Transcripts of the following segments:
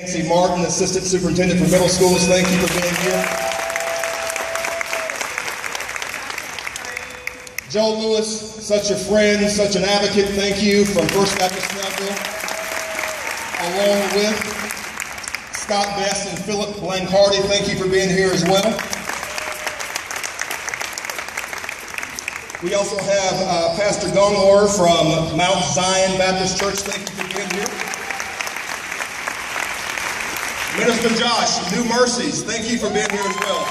Nancy Martin, Assistant Superintendent for Middle Schools, thank you for being here. Joe Lewis, such a friend, such an advocate, thank you, from First Baptist Snellville. Along with Scott Best and Philip Blancardi, thank you for being here as well. We also have Pastor Gongor from Mount Zion Baptist Church, thank you for being here. Minister Josh, New Mercies, thank you for being here as well.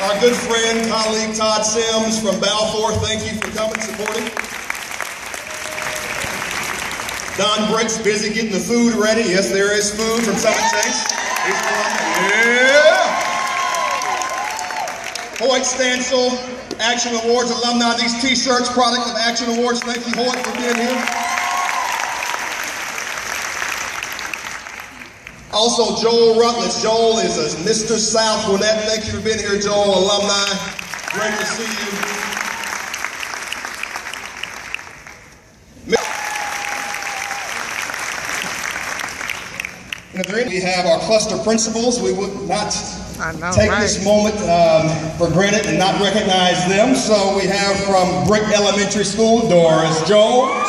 Our good friend, colleague Todd Sims from Balfour, thank you for coming, supporting. Don Brick's busy getting the food ready. Yes, there is food from Summit Chase. Yeah! Hoyt Stansel, Action Awards alumni. These t-shirts, product of Action Awards. Thank you, Hoyt, for being here. Also, Joel Rutledge. Joel is a Mr. South Gwinnett. Thank you for being here, Joel, alumni. Great to see you. We have our cluster principals. We would not take this moment for granted and not recognize them. So we have from Brick Elementary School, Doris Jones.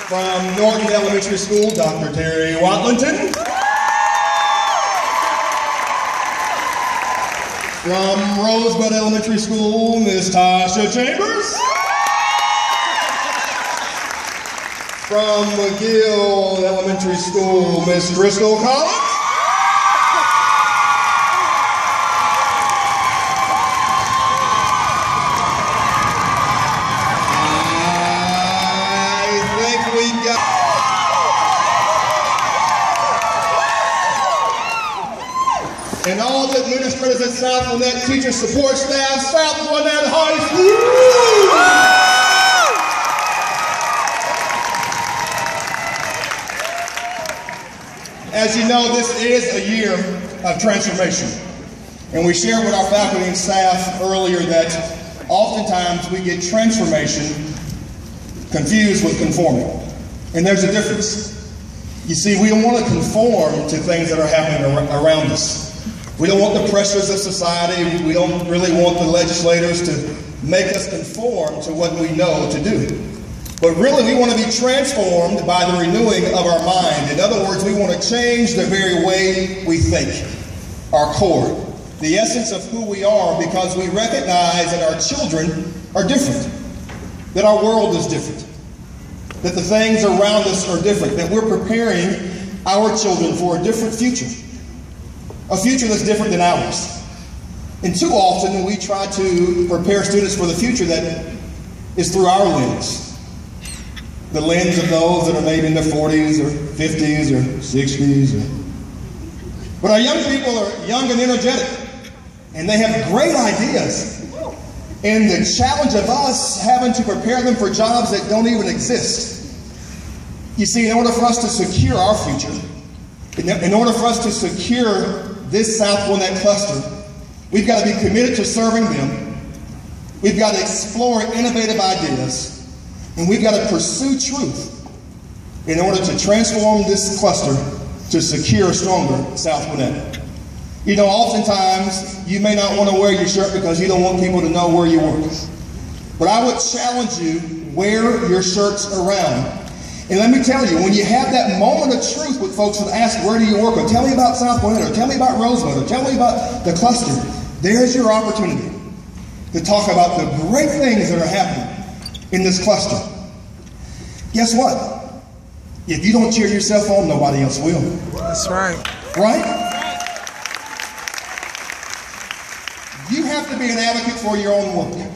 From Norton Elementary School, Dr. Terry Watlington. From Rosebud Elementary School, Ms. Tasha Chambers. From McGill Elementary School, Ms. Driscoll Collins. And all the administrators at South Gwinnett, teacher support staff, South Gwinnett High School! As you know, this is a year of transformation. And we shared with our faculty and staff earlier that oftentimes we get transformation confused with conforming. And there's a difference. You see, we don't want to conform to things that are happening around us. We don't want the pressures of society. We don't really want the legislators to make us conform to what we know to do. But really, we want to be transformed by the renewing of our mind. In other words, we want to change the very way we think, our core, the essence of who we are, because we recognize that our children are different, that our world is different, that the things around us are different, that we're preparing our children for a different future. A future that's different than ours. And too often we try to prepare students for the future that is through our lens. The lens of those that are maybe in their 40s or 50s or 60s. But our young people are young and energetic. And they have great ideas. And the challenge of us having to prepare them for jobs that don't even exist. You see, in order for us to secure our future, in order for us to secure this South Gwinnett cluster, we've got to be committed to serving them. We've got to explore innovative ideas, and we've got to pursue truth in order to transform this cluster to secure a stronger South Gwinnett. You know, oftentimes you may not want to wear your shirt because you don't want people to know where you work. But I would challenge you, wear your shirts around. And let me tell you, when you have that moment of truth with folks that ask, where do you work? Or tell me about South Gwinnett, or tell me about Rosebud, or tell me about the cluster. There's your opportunity to talk about the great things that are happening in this cluster. Guess what? If you don't cheer yourself on, nobody else will. That's right. Right? You have to be an advocate for your own work.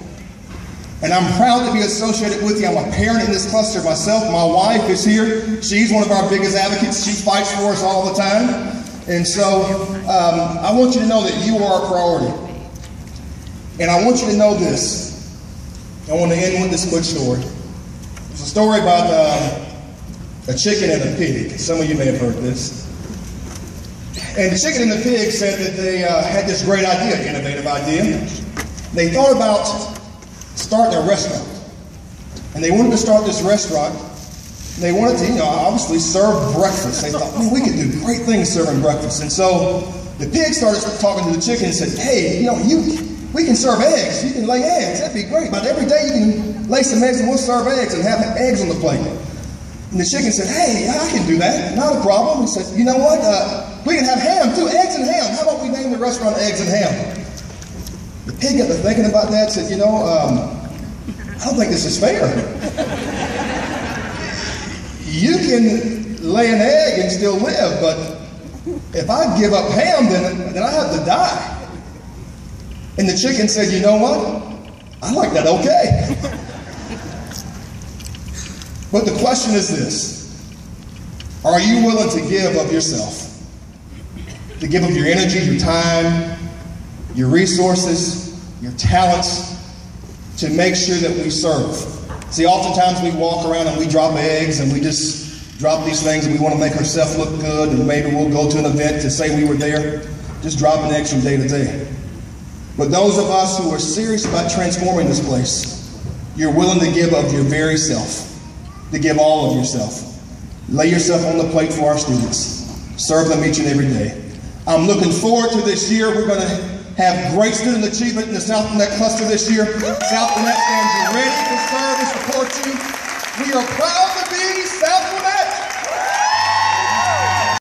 And I'm proud to be associated with you. I'm a parent in this cluster myself. My wife is here. She's one of our biggest advocates. She fights for us all the time. And so I want you to know that you are a priority. And I want you to know this. I want to end with this quick story. It's a story about a chicken and a pig. Some of you may have heard this. And the chicken and the pig said that they had this great idea, innovative idea. They thought about starting a restaurant. And they wanted to start this restaurant. And they wanted to, obviously serve breakfast. They thought, man, we could do great things serving breakfast. And so the pig started talking to the chicken and said, hey, we can serve eggs. You can lay eggs. That'd be great. But every day you can lay some eggs and we'll serve eggs and have eggs on the plate. And the chicken said, hey, I can do that. Not a problem. He said, you know what? We can have ham too. Eggs and ham. How about we name the restaurant Eggs and Ham? The pig got to thinking about that and said, I don't think this is fair. You can lay an egg and still live, but if I give up ham, then I have to die. And the chicken said, you know what? I like that okay. But the question is this: are you willing to give of yourself? To give of your energy, your time, your resources, your talents, to make sure that we serve? See, oftentimes we walk around and we drop eggs and we just drop these things and we want to make ourselves look good, and maybe we'll go to an event to say we were there, just dropping eggs from day to day. But those of us who are serious about transforming this place, you're willing to give of your very self, to give all of yourself. Lay yourself on the plate for our students. Serve them each and every day. I'm looking forward to this year. We're going to have great student achievement in the South Gwinnett cluster this year. South Gwinnett stands ready to serve and support you. We are proud to be South Gwinnett.